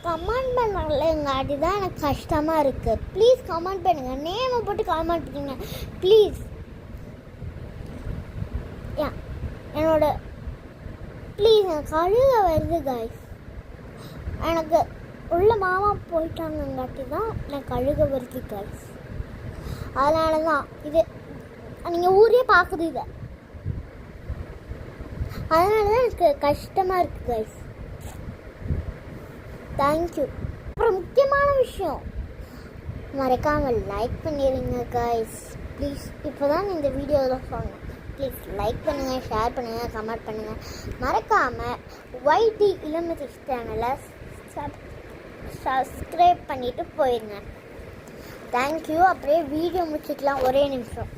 Comment பண்ணலங்காட்டி தான் எனக்கு கஷ்டமாக இருக்குது. ப்ளீஸ் கமெண்ட் பண்ணுங்கள், நேமை போட்டு கமெண்ட் பண்ணுங்க ப்ளீஸ். என்னோட ப்ளீஸ் எனக்கு அழுக வருது கைஸ். எனக்கு உள்ள மாமா போயிட்டாங்கங்காட்டி தான் எனக்கு அழுக வருது கைஸ். அதனால தான் இது நீங்கள் ஊரே பார்க்குது இதை, அதனால தான் எனக்கு கஷ்டமாக இருக்குது கைஸ். தேங்க்யூ. அப்புறம் முக்கியமான விஷயம், மறக்காமல் லைக் பண்ணிடுங்க கைஸ் ப்ளீஸ். இப்போ தான் இந்த வீடியோவில் சொன்னேன். ப்ளீஸ் லைக் பண்ணுங்கள், ஷேர் பண்ணுங்கள், கமெண்ட் பண்ணுங்கள். மறக்காமல் YT இளமதி சேனலை சப்ஸ்கிரைப் பண்ணிவிட்டு போயிடுங்க. தேங்க்யூ. அப்படியே வீடியோ முடிச்சுக்கலாம், ஒரே நிமிஷம்.